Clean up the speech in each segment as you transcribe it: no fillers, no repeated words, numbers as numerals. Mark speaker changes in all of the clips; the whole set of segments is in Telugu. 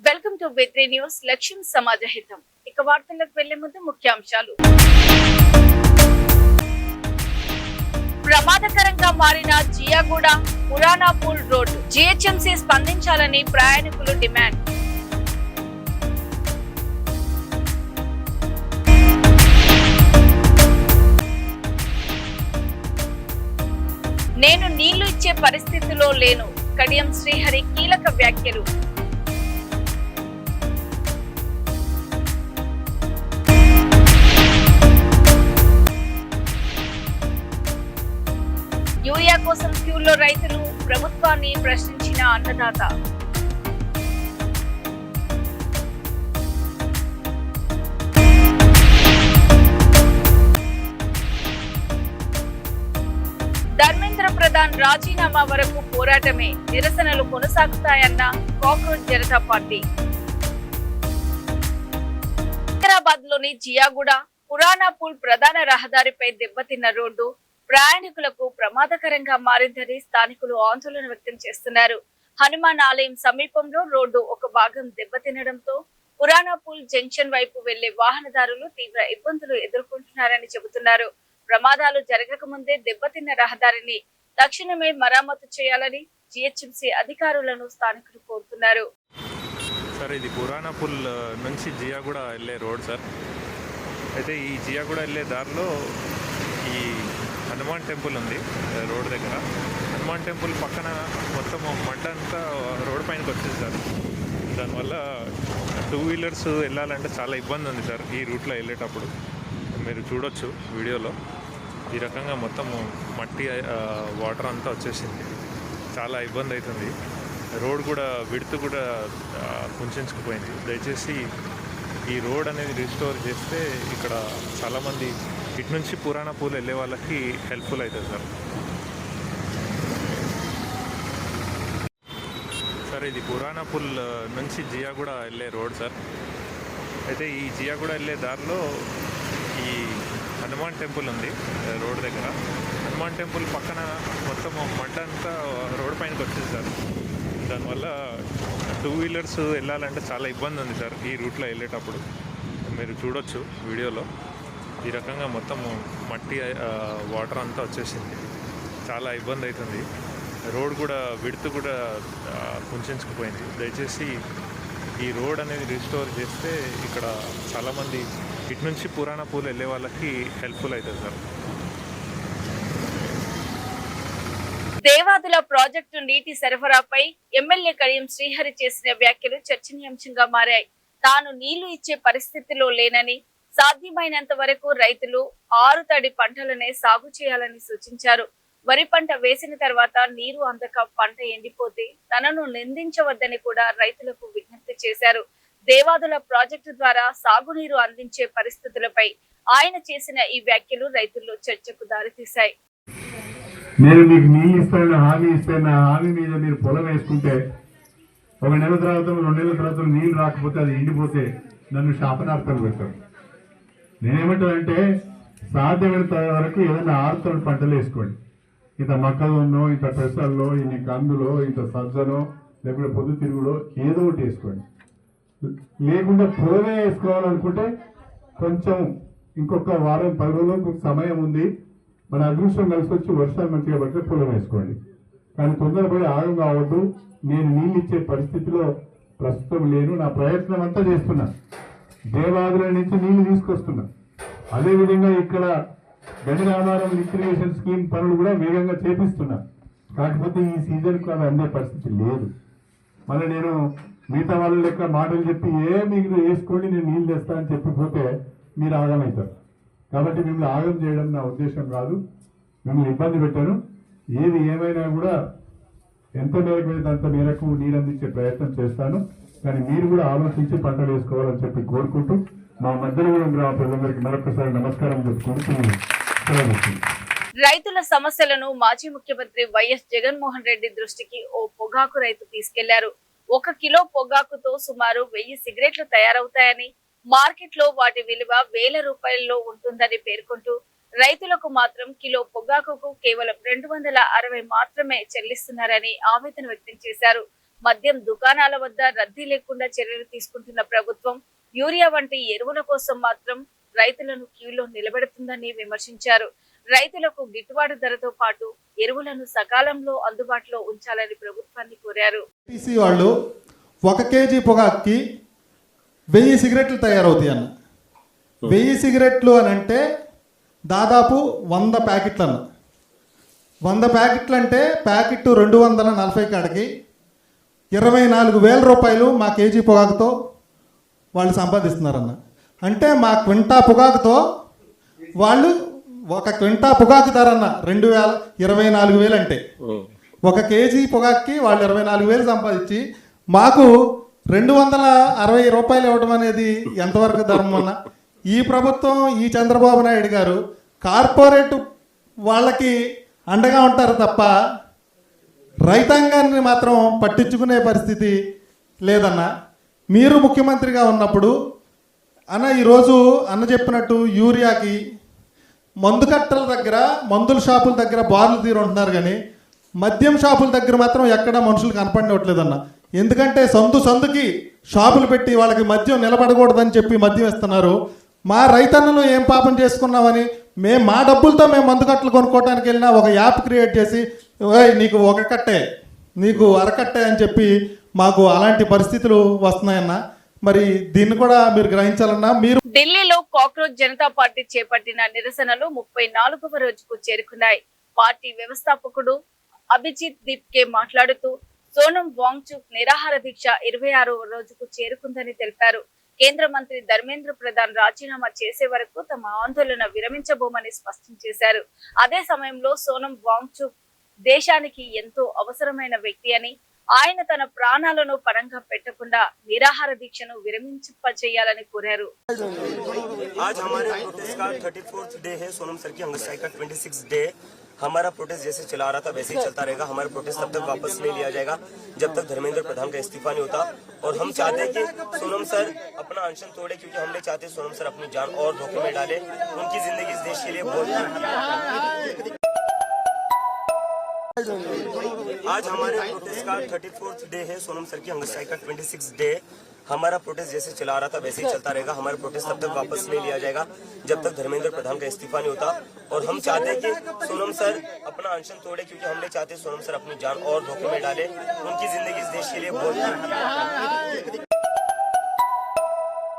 Speaker 1: Welcome to B3 news. లక్ష్యం సమాజహితం. ఇక వార్తలకు వెళ్లే ముందు ముఖ్యాంశాలు. ప్రమాదకరంగా మారిన జియాగూడ పురాణాపూల్ రోడ్డు జిహెచ్ఎంసీ స్పందించాలని ప్రయాణికులు డిమాండ్. నేను నీళ్లు ఇచ్చే పరిస్థితిలో లేను. కడియం శ్రీహరి కీలక వ్యాఖ్యలు. యూరియా కోసం క్యూలో రైతులు, ప్రభుత్వాన్ని ప్రశ్నించిన అన్నదాత. ధర్మేంద్ర ప్రధాన్ రాజీనామా వరకు పోరాటమే, నిరసనలు కొనసాగుతాయన్న కాక్రోచ్ జనతా పార్టీ. హైదరాబాద్ లోని జియాగూడ పురాణాపూల్ ప్రధాన రహదారిపై దెబ్బతిన్న రోడ్డు ప్రయాణికులకు ప్రమాదకరంగా మారిందని స్థానికులు ఆందోళన వ్యక్తం చేస్తున్నారు. హనుమాన్ ఆలయం సమీపంలో రోడ్డు ఒక భాగం దెబ్బతినడంతో పురాణాపూల్ జంక్షన్ వైపు వెళ్లే వాహనదారులు తీవ్ర ఇబ్బందులు ఎదుర్కొంటున్నారని చెబుతున్నారు. ప్రమాదాలు జరగక ముందే దెబ్బతిన్న రహదారిని తక్షణమే మరమ్మతు చేయాలని జిహెచ్ఎంసీ అధికారులను స్థానికులు కోరుతున్నారు.
Speaker 2: సార్, ఇది పురాణాపూల్ నుంచి జియాగూడ వెళ్ళే రోడ్ సార్. అయితే ఈ జియాగూడ వెళ్ళే దారిలో ఈ హనుమాన్ టెంపుల్ ఉంది రోడ్ దగ్గర. హనుమాన్ టెంపుల్ పక్కన మొత్తం మడ్డ అంతా రోడ్ పైనకి వచ్చింది సార్. దానివల్ల 2 వీలర్స్ వెళ్ళాలంటే చాలా ఇబ్బంది ఉంది సార్. ఈ రూట్లో వెళ్ళేటప్పుడు మీరు చూడొచ్చు వీడియోలో. ఈ రకంగా మొత్తం మట్టి వాటర్ అంతా వచ్చేసింది. చాలా ఇబ్బంది అవుతుంది. రోడ్ కూడా విడ్త్ కూడా కుంచుకుపోయింది. దయచేసి ఈ రోడ్ అనేది రిస్టోర్ చేస్తే ఇక్కడ చాలామంది ఇటు నుంచి పురాణాపూల్ వెళ్ళే వాళ్ళకి హెల్ప్ఫుల్ అవుతుంది సార్. సార్, ఇది పురాణాపూల్ నుంచి జియాగూడ వెళ్ళే రోడ్ సార్. అయితే ఈ జియాగూడ వెళ్ళే దారిలో ఈ హనుమాన్ టెంపుల్ ఉంది రోడ్ దగ్గర. హనుమాన్ టెంపుల్ పక్కన మొత్తం మడ్డ అంతా రోడ్ పైనకి వచ్చింది సార్. దానివల్ల 2 వీలర్స్ వెళ్ళాలంటే చాలా ఇబ్బంది ఉంది సార్. ఈ రూట్లో వెళ్ళేటప్పుడు మీరు చూడొచ్చు వీడియోలో. ఈ రకంగా మొత్తం మట్టి వాటర్ అంతా వచ్చేసింది. చాలా ఇబ్బంది అవుతుంది. రోడ్ కూడా విడ్త్ కూడా కుంచుకుపోయింది. దయచేసి ఈ రోడ్ అనేది రిస్టోర్ చేస్తే ఇక్కడ చాలామంది ఇటు నుంచి పురాణాపూల్ వెళ్ళే వాళ్ళకి హెల్ప్ఫుల్ అవుతుంది సార్.
Speaker 1: దేవాదుల ప్రాజెక్టు నీటి సరఫరాపై ఎమ్మెల్యే కడియం శ్రీహరి చేసిన వ్యాఖ్యలు చర్చనీయాంశంగా మారాయి. తాను నీళ్లు ఇచ్చే పరిస్థితిలో లేనని, సాధ్యమైనంత వరకు రైతులు ఆరుతడి పంటలనే సాగు చేయాలని సూచించారు. వరి పంట వేసిన తర్వాత నీరు అందక పంట ఎండిపోతే తనను నిందించవద్దని కూడా రైతులకు విజ్ఞప్తి చేశారు. దేవాదుల ప్రాజెక్టు ద్వారా సాగునీరు అందించే పరిస్థితులపై ఆయన చేసిన ఈ వ్యాఖ్యలు రైతుల్లో చర్చకు దారితీశాయి.
Speaker 3: నేను మీకు నీళ్ళు ఇస్తాను హామీ ఇస్తాను, హామీ మీద మీరు పొలం వేసుకుంటే 1 నెల తర్వాత 2 నెలల తర్వాత నీళ్ళు రాకపోతే అది ఎండిపోతే నన్ను శాపనార్థాలు పెడతారు. నేనేమంటానంటే సాధ్యమైనంత వరకు ఏదైనా ఆరుతడి పంటలు వేసుకోండి. ఇంత మొక్కజొన్నో, ఇంత పెసల్లో, ఇన్ని కందులో, ఇంత సజ్జనో, లేకపోతే పొద్దుతిరుగుడో ఏదో ఒకటి వేసుకోండి. లేకుండా పొలమే వేసుకోవాలనుకుంటే కొంచెం ఇంకొక వారం 10 రోజులకు సమయం ఉంది. మన అదృష్టం కలిసి వచ్చి వర్షాలు మంచిగా పడితే పొలం వేసుకోండి. కానీ తొందరపడి ఆగం కావద్దు. నేను నీళ్ళు ఇచ్చే పరిస్థితిలో ప్రస్తుతం లేను. నా ప్రయత్నం అంతా చేస్తున్నా. దేవాదుల నుంచి నీళ్లు తీసుకొస్తున్నా. అదేవిధంగా ఇక్కడ గణిరామారం రిక్రియేషన్ స్కీమ్ పనులు కూడా వేగంగా చేపిస్తున్నా. కాకపోతే ఈ సీజన్కు అది అందే పరిస్థితి లేదు. మళ్ళీ నేను మిగతా వాళ్ళ లెక్క మాటలు చెప్పి మీరు వేసుకోండి నేను నీళ్ళు తెస్తానని చెప్పిపోతే మీరు ఆగమవుతారు. కాబట్టి మిమ్మల్ని ఆగం చేయడం నా ఉద్దేశం కాదు. మిమ్మల్ని ఇబ్బంది పెట్టాను. ఏది ఏమైనా కూడా ఎంత మేరకు అయితే అంత మేరకు నీరు అందించే ప్రయత్నం చేస్తాను. కానీ మీరు కూడా ఆలోచించి పంటలు వేసుకోవాలని చెప్పి కోరుకుంటూ మా మధ్యలో గ్రామ ప్రజలందరికీ మరొకసారి నమస్కారం చెప్పుకుంటూ
Speaker 1: రైతుల సమస్యలను మాజీ ముఖ్యమంత్రి వైఎస్ జగన్మోహన్ రెడ్డి దృష్టికి ఓ పొగాకు రైతు తీసుకెళ్లారు. 1 కిలో పొగాకుతో సుమారు 1000 సిగరెట్లు తయారవుతాయని, మార్కెట్ లో వాటి విలువ 1000 రూపాయల్లో ఉంటుందని పేర్కొంటూ రైతులకు మాత్రం కిలో పొగాకుకు కేవలం 260 మాత్రమే చెల్లిస్తున్నారని ఆవేదన వ్యక్తం చేశారు. మద్యం దుకాణాల వద్ద రద్దీ లేకుండా చర్యలు తీసుకుంటున్న ప్రభుత్వం యూరియా వంటి ఎరువుల కోసం మాత్రం రైతులను క్యూలో నిలబెడుతుందని విమర్శించారు. రైతులకు గిట్టుబాటు ధరతో పాటు ఎరువులను సకాలంలో అందుబాటులో ఉంచాలని ప్రభుత్వాన్ని కోరారు.
Speaker 4: వాళ్ళు 1 కేజీ పొగాక్కి 1000 సిగరెట్లు తయారవుతాయి అన్న. 1000 సిగరెట్లు అని అంటే దాదాపు 100 ప్యాకెట్లు అన్న. 100 ప్యాకెట్లు అంటే ప్యాకెట్ 240 కాడికి 24,000 రూపాయలు మా కేజీ పొగాకుతో వాళ్ళు సంపాదిస్తున్నారన్న. అంటే మా క్వింటా పొగాకుతో వాళ్ళు 1 క్వింటా పొగాకు ధర అన్న 24,000 అంటే 1 కేజీ పొగాక్కి వాళ్ళు 24,000 సంపాదించి మాకు 260 రూపాయలు ఇవ్వడం అనేది ఎంతవరకు ధర్మం అన్న? ఈ ప్రభుత్వం, ఈ చంద్రబాబు నాయుడు గారు కార్పొరేట్ వాళ్ళకి అండగా ఉంటారు తప్ప రైతాంగాన్ని మాత్రం పట్టించుకునే పరిస్థితి లేదన్న. మీరు ముఖ్యమంత్రిగా ఉన్నప్పుడు అన్న ఈరోజు అన్న చెప్పినట్టు యూరియాకి మందు కట్టల దగ్గర, మందుల షాపుల దగ్గర బార్లు తీరుంటున్నారు, కానీ మద్యం షాపుల దగ్గర మాత్రం ఎక్కడ మనుషులు కనపడినట్లేదన్న. ఎందుకంటే సందుకి షాపులు పెట్టి వాళ్ళకి మద్యం నిలబడకూడదని చెప్పి మద్యం ఇస్తున్నారు. మా రైతన్నలు ఏం పాపం చేసుకున్నామని మా డబ్బులతో మేము మందు కట్టలు కొనుక్కోవడానికి వెళ్ళినా ఒక యాప్ క్రియేట్ చేసి నీకు 1 కట్టే, నీకు అరకట్టే అని చెప్పి మాకు అలాంటి పరిస్థితులు వస్తున్నాయన్న. మరి దీన్ని కూడా మీరు గ్రహించాలన్నా. మీరు
Speaker 1: ఢిల్లీలో కాక్రోచ్ జనతా పార్టీ చేపట్టిన నిరసనలు 34వ రోజుకు చేరుకున్నాయి. పార్టీ వ్యవస్థాపకుడు అభిజిత్ దీప్కే మాట్లాడుతూ సోనం వాంగ్చుక్ నిరాహార దీక్ష 26వ రోజుకు చేరుకుందని తెలిపారు. కేంద్ర మంత్రి ధర్మేంద్ర ప్రధాన్ రాజీనామా చేసే వరకు తమ ఆందోళన విరమించబోమని స్పష్టం చేశారు. అదే సమయంలో సోనం వాంగ్చుక్ దేశానికి ఎంతో అవసరమైన వ్యక్తి అని, ఆయన తన ప్రాణాలను పరంగా పెట్టకుండా నిరాహార దీక్షను విరమించేయాలని కోరారు.
Speaker 5: आज हमारे प्रोटेस्ट का 34th डे है. सोनम सर की हंगर स्ट्राइक का 26th डे. हमारा प्रोटेस्ट जैसे चला रहा था वैसे ही चलता रहेगा. हमारा प्रोटेस्ट तब तक वापस नहीं लिया जाएगा जब तक धर्मेंद्र प्रधान का इस्तीफा नहीं होता. और हम चाहते हैं कि सोनम सर अपना अनशन तोड़े, क्योंकि हम नहीं चाहते सोनम सर अपनी जान और धोखे में डाले. उनकी जिंदगी इस देश के लिए बहुत आज हमारे प्रोटेस्ट का 34th डे है. सोनम सर की हंगर स्ट्राइक का 26th डे. हमारा प्रोटेस्ट जैसे चला रहा था वैसे ही चलता रहेगा. हमारा प्रोटेस्ट तब तक वापस नहीं लिया जाएगा जब तक धर्मेंद्र प्रधान का इस्तीफा नहीं होता. और हम चाहते हैं कि सोनम सर अपना अनशन तोड़े, क्योंकि हम नहीं चाहते सोनम सर अपनी जान और धोखे में डाले. उनकी जिंदगी इस देश के लिए बहुत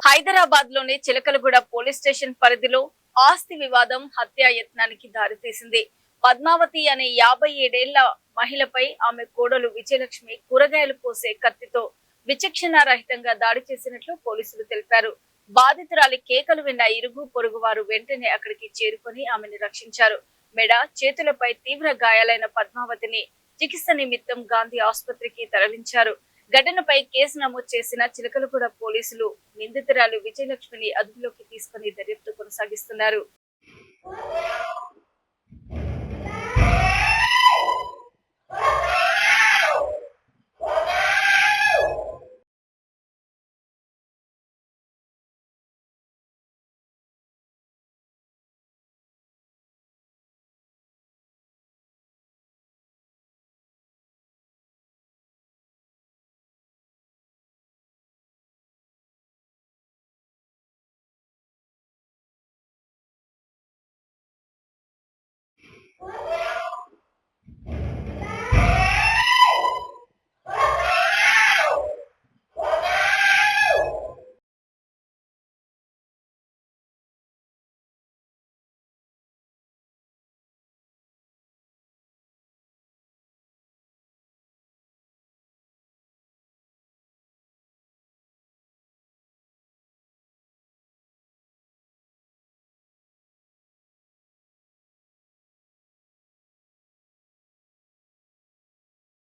Speaker 1: హైదరాబాద్ లోని చిలకలగూడ పోలీస్ స్టేషన్ పరిధిలో ఆస్తి వివాదం హత్యాయత్నానికి దారితీసింది. పద్మావతి అనే 57 ఏళ్ల మహిళపై ఆమె కోడలు విజయలక్ష్మి కూరగాయలు కోసే కత్తితో విచక్షణారహితంగా దాడి చేసినట్లు పోలీసులు తెలిపారు. బాధితురాలి కేకలు విన్న ఇరుగు పొరుగు వారు వెంటనే అక్కడికి చేరుకొని ఆమెను రక్షించారు. మెడ, చేతులపై తీవ్ర గాయాలైన పద్మావతిని చికిత్స నిమిత్తం గాంధీ ఆసుపత్రికి తరలించారు. ఘటనపై కేసు నమోదు చేసిన చిలకలగూడ పోలీసులు నిందితురాలు విజయలక్ష్మిని అదుపులోకి తీసుకుని దర్యాప్తు కొనసాగిస్తున్నారు.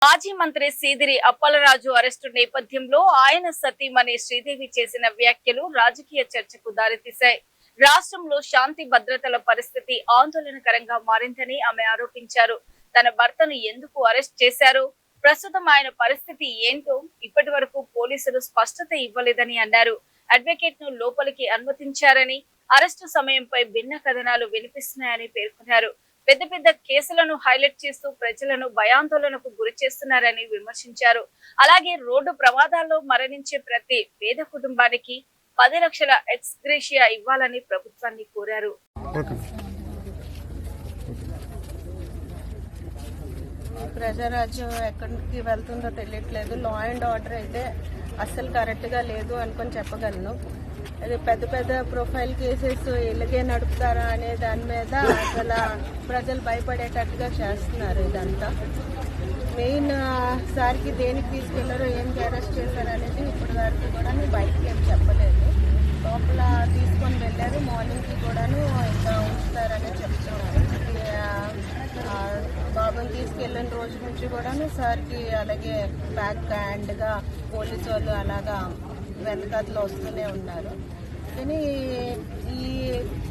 Speaker 1: మాజీ మంత్రి సీదిరి అప్పలరాజు అరెస్టు నేపథ్యంలో ఆయన సతీమణి శ్రీదేవి చేసిన వ్యాఖ్యలు రాజకీయ చర్చకు దారితీశాయి. రాష్ట్రంలో శాంతి భద్రతల పరిస్థితి ఆందోళనకరంగా మారిందని ఆమె ఆరోపించారు. తన భర్తను ఎందుకు అరెస్ట్ చేశారు, ప్రస్తుతం ఆయన పరిస్థితి ఏంటో ఇప్పటి వరకు పోలీసులు స్పష్టత ఇవ్వలేదని అన్నారు. అడ్వకేట్ ను లోపలికి అనుమతించారని, అరెస్టు సమయంపై భిన్న కథనాలు వినిపిస్తున్నాయని పేర్కొన్నారు. పెద్ద పెద్ద కేసులను హైలైట్ చేస్తూ ప్రజలను భయాందోళనకు గురి చేస్తున్నారని విమర్శించారు. అలాగే రోడ్డు ప్రమాదాల్లో మరణించే ప్రతి పేద కుటుంబానికి 10 లక్షల ఎక్స్గ్రేషియా ఇవ్వాలని ప్రభుత్వాన్ని కోరారు.
Speaker 6: ప్రజారాజ్యం ఎక్కడికి వెళ్తుందో తెలియట్లేదు. లా అండ్ ఆర్డర్ అయితే అస్సలు కరెక్ట్గా లేదు అనుకొని చెప్పగలను. అది పెద్ద పెద్ద ప్రొఫైల్ కేసెస్ ఇలాగే నడుపుతారా అనే దాని మీద అసలు ప్రజలు భయపడేటట్టుగా చేస్తున్నారు. ఇదంతా మెయిన్ సార్కి దేనికి తీసుకెళ్లారో ఏంటి అరెస్ట్ చేశారు అనేది ఇప్పటి వరకు కూడా బయటకి ఏం చెప్పలేదు. లోపల తీసుకొని వెళ్ళారు. మార్నింగ్కి కూడాను ఇంకా ఉంచుతారని చెప్తున్నారు. బాబుని తీసుకెళ్ళిన రోజు నుంచి కూడాను సార్కి అలాగే బ్యాక్ హ్యాండ్గా పోలీసు వాళ్ళు అలాగా వెనకాతలో వస్తూనే ఉన్నారు. కానీ ఈ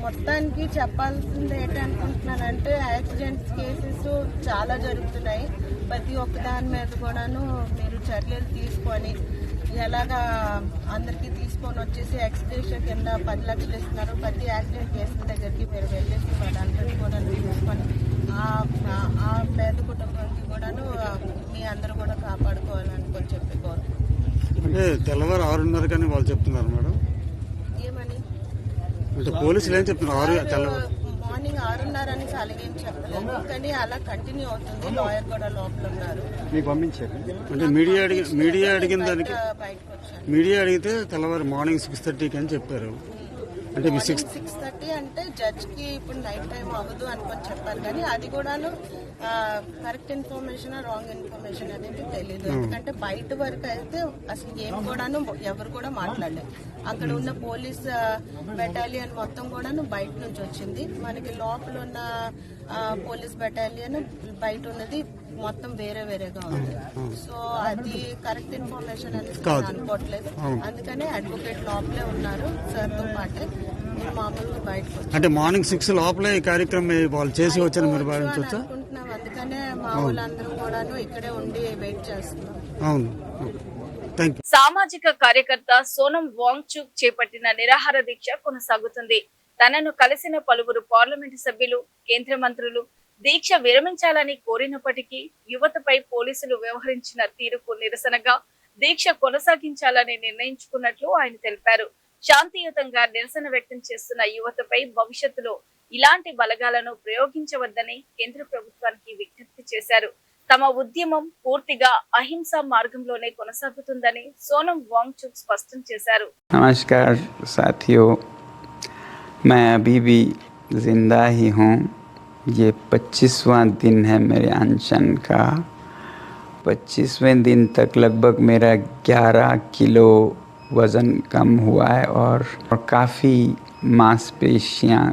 Speaker 6: మొత్తానికి చెప్పాల్సింది ఏంటనుకుంటున్నానంటే యాక్సిడెంట్స్ కేసెస్ చాలా జరుగుతున్నాయి. ప్రతి ఒక్క దాని మీద కూడాను మీరు చర్యలు తీసుకొని ఎలాగా అందరికీ తీసుకొని వచ్చేసి ఎక్స్గ్రేషియా కింద 10 లక్షలు ఇస్తున్నారు. ప్రతి యాక్సిడెంట్ కేసుల దగ్గరికి మీరు వెళ్ళేసి వాళ్ళందరినీ కూడా తీసుకొని ఆ పేద కుటుంబానికి కూడాను మీ అందరూ కూడా కాపాడుకోవాలని చెప్పి
Speaker 7: అంటే తెల్లవారు 6:30 కానీ వాళ్ళు చెప్తున్నారు మేడం.
Speaker 6: ఏమని
Speaker 7: అంటే పోలీసులు ఏం చెప్తున్నారు?
Speaker 6: మార్నింగ్ 6:30 అని అలాగేం చెప్పలేదు. కానీ అలా కంటిన్యూ అవుతుంది. లాయర్ కూడా లోపల ఉన్నారు.
Speaker 7: మీకు పంపించారు అంటే మీడియా అడిగిన దానికి
Speaker 6: బయటకు వచ్చాను.
Speaker 7: మీడియా అడిగితే తెల్లవారు మార్నింగ్ 6:30 అని చెప్పారు. అంటే మీ
Speaker 6: 6:30 అంటే జడ్జ్కి ఇప్పుడు నైట్ టైం అవ్వదు అనుకొని చెప్పారు. కానీ అది కూడాను కరెక్ట్ ఇన్ఫర్మేషన్ రాంగ్ ఇన్ఫర్మేషన్ అనేది తెలియదు. ఎందుకంటే బయట వరకు అయితే అసలు ఏం కూడాను ఎవరు కూడా మాట్లాడలేదు. అక్కడ ఉన్న పోలీస్ బెటాలియన్ మొత్తం కూడాను బయట నుంచి వచ్చింది. మనకి లోపల ఉన్న పోలీస్ బెటాలియన్ బయట ఉన్నది మొత్తం వేరే వేరేగా ఉంది. సో అది కరెక్ట్ ఇన్ఫర్మేషన్ అనేది అనుకోవట్లేదు. అందుకనే అడ్వకేట్ లోపలే ఉన్నారు సార్తో పాటే. మామూలుగా బయటకు
Speaker 7: అంటే మార్నింగ్ 6 లోపలే ఈ కార్యక్రమం వాళ్ళు చేసి వచ్చారు మీరు భావించవచ్చా?
Speaker 6: అనుకుంటున్నాం. అందుకనే మా వాళ్ళందరూ కూడాను ఇక్కడే ఉండి వెయిట్ చేస్తున్నాం.
Speaker 7: అవును.
Speaker 1: సామాజిక కార్యకర్త సోనం వాంగ్చుక్ చేపట్టిన నిరాహార దీక్ష కొనసాగుతుంది. తనను కలిసిన పలువురు పార్లమెంటు సభ్యులు, కేంద్ర మంత్రులు దీక్ష విరమించాలని కోరినప్పటికీ యువతపై పోలీసులు వ్యవహరించిన తీరుకు నిరసనగా దీక్ష కొనసాగించాలని నిర్ణయించుకున్నట్లు ఆయన తెలిపారు. శాంతియుతంగా నిరసన వ్యక్తం చేస్తున్న యువతపై భవిష్యత్తులో ఇలాంటి బలగాలను ప్రయోగించవద్దని కేంద్ర ప్రభుత్వానికి విజ్ఞప్తి చేశారు. తమ ఉద్యమం పూర్తిగా అహింసా మార్గంలోనే కొనసాగుతుందని సోనం వాంగ్చుక్ స్పష్టం చేశారు.
Speaker 8: नमस्कार साथियों, मैं अभी भी जिंदा ही हूँ. ये 25वां दिन है मेरे अनशन का. 25वें दिन तक लगभग मेरा 11 किलो वज़न कम हुआ है और काफ़ी मांसपेशियाँ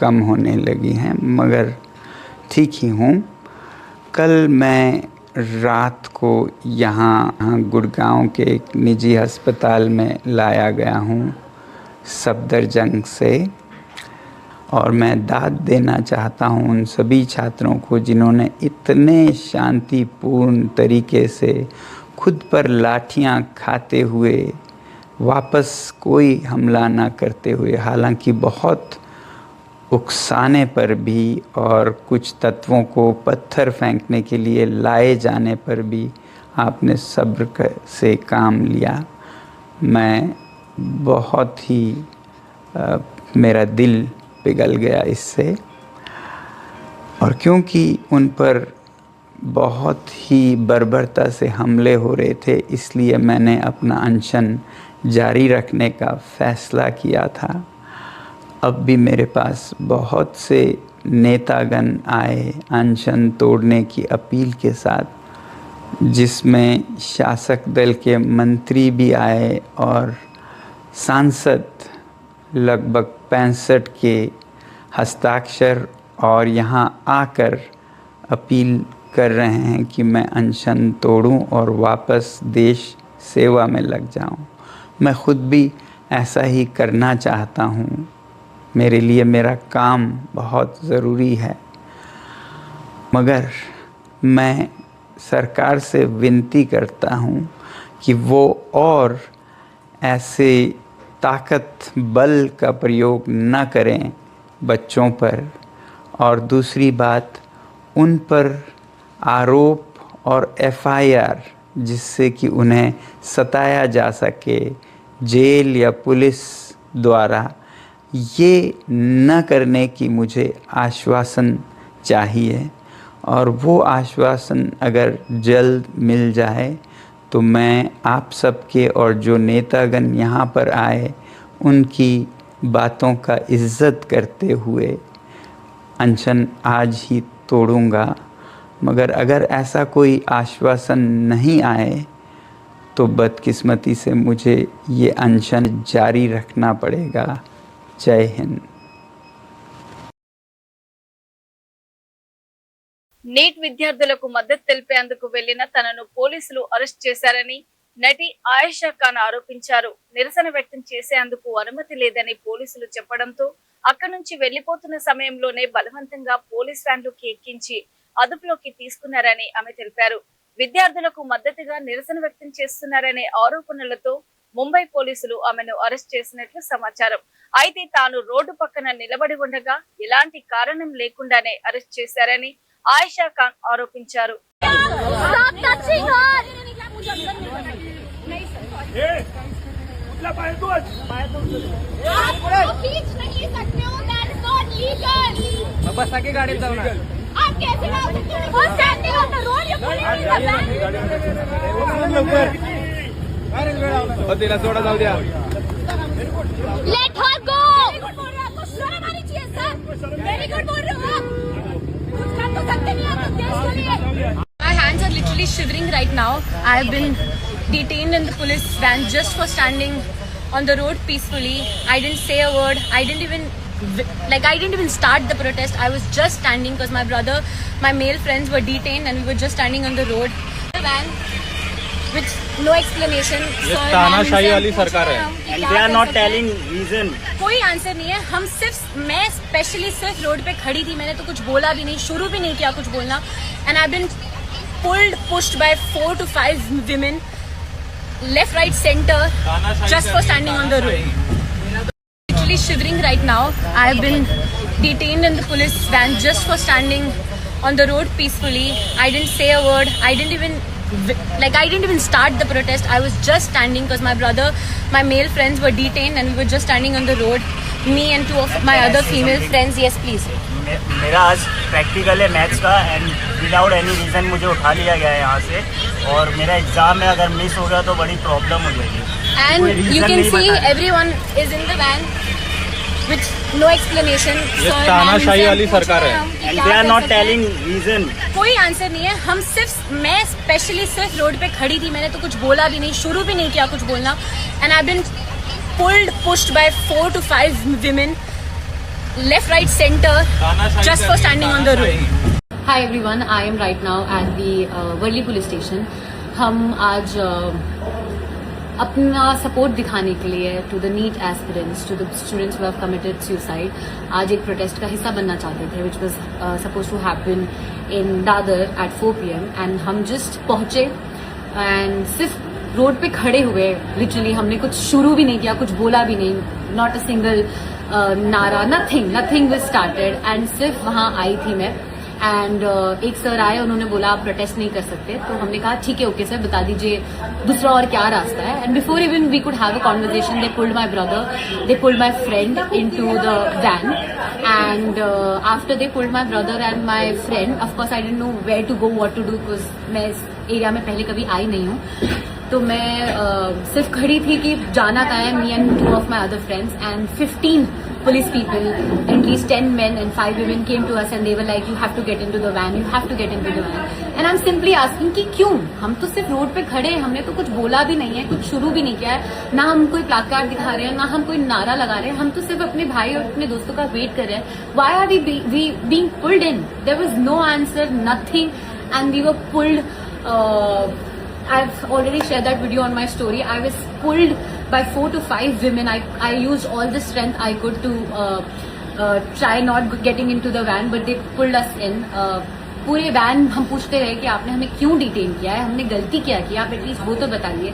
Speaker 8: कम होने लगी हैं, मगर ठीक ही हूँ. कल मैं रात को यहाँ गुड़गांव के एक निजी अस्पताल में लाया गया हूँ सफदरजंग से, और मैं दाद देना चाहता हूँ उन सभी छात्रों को जिन्होंने इतने शांतिपूर्ण तरीके से खुद पर लाठियाँ खाते हुए वापस कोई हमला ना करते हुए, हालांकि बहुत उकसाने पर भी और कुछ तत्वों को पत्थर फेंकने के लिए लाए जाने पर भी आपने सब्र से काम लिया. मैं बहुत ही मेरा दिल पिघल गया इससे, और क्योंकि उन पर बहुत ही बर्बरता से हमले हो रहे थे, इसलिए मैंने अपना अनशन जारी रखने का फैसला किया था. अब भी मेरे पास बहुत से नेतागण आए अनशन तोड़ने की अपील के साथ, जिसमें शासक दल के मंत्री भी आए और सांसद लगभग 65 के हस्ताक्षर और यहाँ आकर अपील कर रहे हैं कि मैं अनशन तोड़ूं और वापस देश सेवा में लग जाऊं. मैं खुद भी ऐसा ही करना चाहता हूँ. मेरे लिए मेरा काम बहुत ज़रूरी है, मगर मैं सरकार से विनती करता हूँ कि वो और ऐसे ताकत बल का प्रयोग न करें बच्चों पर और दूसरी बात, उन पर आरोप और एफआईआर जिससे कि उन्हें सताया जा सके जेल या पुलिस द्वारा, ये न करने की मुझे आश्वासन चाहिए। और वो आश्वासन अगर जल्द मिल जाए तो मैं आप सबके और जो नेतागण यहाँ पर आए उनकी बातों का इज़्ज़त करते हुए अनशन आज ही तोड़ूंगा। मगर अगर ऐसा कोई आश्वासन नहीं आए तो बदकिस्मती से मुझे ये अनशन जारी रखना पड़ेगा। जय हिंद।
Speaker 1: నీట్ విద్యార్థులకు మద్దతు తెలిపేందుకు వెళ్లిన తనను పోలీసులు అరెస్ట్ చేశారని నటి ఆయేషా ఖాన్ ఆరోపించారు. నిరసన వ్యక్తం చేసేందుకు అనుమతి లేదని పోలీసులు చెప్పడంతో అక్కడి నుంచి వెళ్లిపోతున్న సమయంలోనే బలవంతంగా పోలీస్ వ్యాన్లోకి ఎక్కించి అదుపులోకి తీసుకున్నారని ఆమె తెలిపారు. విద్యార్థులకు మద్దతుగా నిరసన వ్యక్తం చేస్తున్నారనే ఆరోపణలతో ముంబై పోలీసులు ఆమెను అరెస్ట్ చేసినట్లు సమాచారం. అయితే తాను రోడ్డు పక్కన నిలబడి ఉండగా ఎలాంటి కారణం లేకుండానే అరెస్ట్ చేశారని ఆయేషా ఖాన్ ఆరోపించారు.
Speaker 9: Let her go. शर्म आनी चाहिए सर. Very good बोल रहे हो आप. कुछ कर तो सकते नहीं आप देश के लिए.
Speaker 10: My hands are literally shivering right now. I have been detained in the police van just for standing on the road peacefully. I didn't say a word. I didn't even start the protest. I was just standing because my brother, my male friends were detained and we were just standing on the road. The van with no explanation.
Speaker 2: तानाशाही वाली सरकार है.
Speaker 5: They are not telling reason.
Speaker 10: कोई आंसर नहीं है. हम सिर्फ, मैं स्पेशली सिर्फ रोड पे खड़ी थी. मैंने तो कुछ बोला भी नहीं, शुरू भी नहीं किया कुछ बोलना. And I've been pushed by 4 to 5 women, left, right, center, just for standing on the road. Literally shivering right now. I have been detained in the police van just for standing on the road peacefully. I didn't say a word. I didn't even start the protest. I was just standing because my brother, my male friends were detained and we were just standing on the road. Me and 2 of my other female friends. Yes, please.
Speaker 5: मेरा आज प्रैक्टिकल है मैथ्स का एंड विदाउट एनी रीज़न मुझे उठा लिया गया है यहाँ से और मेरा एग्जाम है, अगर मिस हो गया तो बड़ी प्रॉब्लम हो जाएगी.
Speaker 10: And you can see everyone is in the van with no explanation.
Speaker 2: तानाशाही वाली सरकार है.
Speaker 5: And they are not telling reason.
Speaker 10: कोई आंसर नहीं है. हम सिर्फ, मैं स्पेशली सिर्फ रोड पे खड़ी थी. मैंने तो कुछ बोला भी नहीं, शुरू भी नहीं किया कुछ बोलना. And I've been pushed by 4 to 5 women, left, right, center, just for standing on the road.
Speaker 11: Hi everyone, I am right now at the Worli police station. हम आज अपना सपोर्ट दिखाने के लिए to the NEET aspirants, to the students who have committed suicide, आज एक प्रोटेस्ट का हिस्सा बनना चाहते थे which was suppose to happen in Dadar at 4 PM. And हम जस्ट पहुंचे एंड सिर्फ रोड पे खड़े हुए. लिटरली हमने कुछ शुरू भी नहीं किया, कुछ बोला भी नहीं, नॉट अ सिंगल नारा, नथिंग वाज स्टार्टेड. एंड सिर्फ वहाँ आई थी मैं एंड एक सर आए, उन्होंने बोला आप प्रोटेस्ट नहीं कर सकते. तो हमने कहा ठीक है, ओके सर, बता दीजिए दूसरा और क्या रास्ता है. And before even we could have a conversation, they pulled my brother, they pulled my friend in to the van. And after they pulled my brother and my friend, of course I didn't know where to go, what to do, because मैं इस एरिया में पहले कभी आई नहीं हूँ. तो मैं सिर्फ खड़ी थी कि जाना कहाँ है. Me and 2 of my other friends and 15 police people, at least 10 men and 5 women came to us and they were like, you have to get into the van, you have to get into the van. And I'm simply asking कि क्यों? हम तो सिर्फ रोड पे खड़े हैं, हमने तो कुछ बोला भी नहीं है, कुछ शुरू भी नहीं किया है, ना हम कोई प्लाकार्ड दिखा रहे हैं, ना हम कोई नारा लगा रहे हैं. हम तो सिर्फ अपने भाई और अपने दोस्तों का वेट कर रहे हैं. Why are we being pulled in? There was no answer, nothing, and we were pulled. I've already shared that video on my story. I was pulled by 4 to 5 women. I used all the strength I could to try not getting into the van, but they pulled us in. पूरे वैन हम पूछते रहे कि आपने हमें क्यों डिटेन किया है, हमने गलती क्या की, आप एटलीस्ट वो तो बताइए.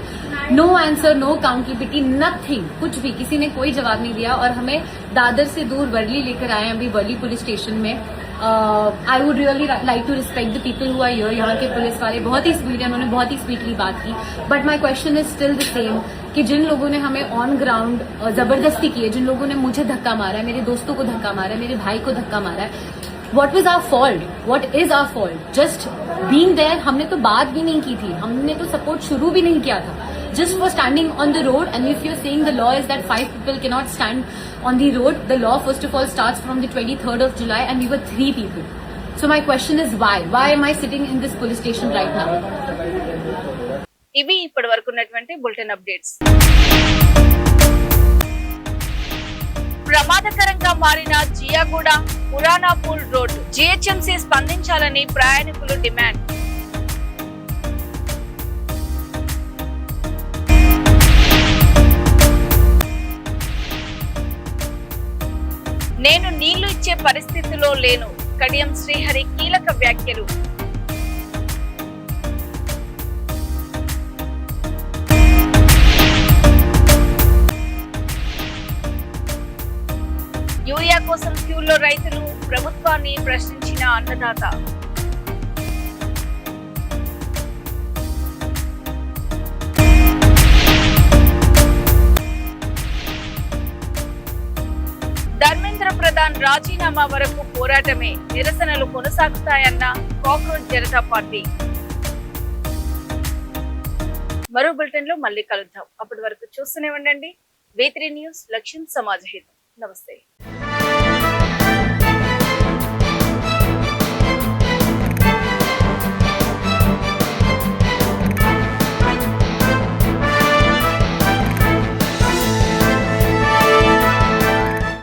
Speaker 11: No answer, no accountability, nothing, कुछ भी, किसी ने कोई जवाब नहीं दिया. और हमें दादर से दूर वर्ली लेकर आए, अभी वर्ली पुलिस स्टेशन में. I would really like to respect the people who are here. यहाँ के पुलिस वाले बहुत ही स्वीट है, उन्होंने बहुत ही स्वीटली बात की. But my question is still the same कि जिन लोगों ने हमें ऑन ग्राउंड जबरदस्ती की है, जिन लोगों ने मुझे धक्का मारा है, मेरे दोस्तों को धक्का मारा है, मेरे भाई को धक्का मारा है, What was our fault? What is our fault? Just being there, हमने तो बात भी नहीं की थी, हमने तो सपोर्ट शुरू भी नहीं किया था. Just for standing on the road, and if you're saying the law is that 5 people cannot stand on the road, the law first of all starts from the 23rd of July, and we were 3 people. So my question is why? Why am I sitting in this police station right now?
Speaker 1: ఇవి ఇప్పటి వరకు ఉన్నటువంటి బులెటిన్ అప్డేట్స్. ప్రమాదకరంగా మారిన జియాగూడ పురానాపూల్ రోడ్డు, జిహెచ్ఎంసీ స్పందించాలని ప్రయాణికులు డిమాండ్. నేను నీళ్లు ఇచ్చే పరిస్థితిలో లేను, కడియం శ్రీహరి కీలక వ్యాఖ్యలు. యూరియా కోసం క్యూల్లో రైతులు, ప్రభుత్వాన్ని ప్రశ్నించిన అన్నదాత. ధర్మేంద్ర ప్రధాన్ రాజీనామా వరకు పోరాటమే, నిరసనలు కొనసాగుతాయన్న కాక్రోచ్ జనతా పార్టీ. మరో బులెటిన్ లో మళ్ళీ కలుద్దాం. అప్పటి వరకు చూస్తూనే ఉండండి V3 న్యూస్, లక్ష్యం సమాజ హితం. నమస్తే.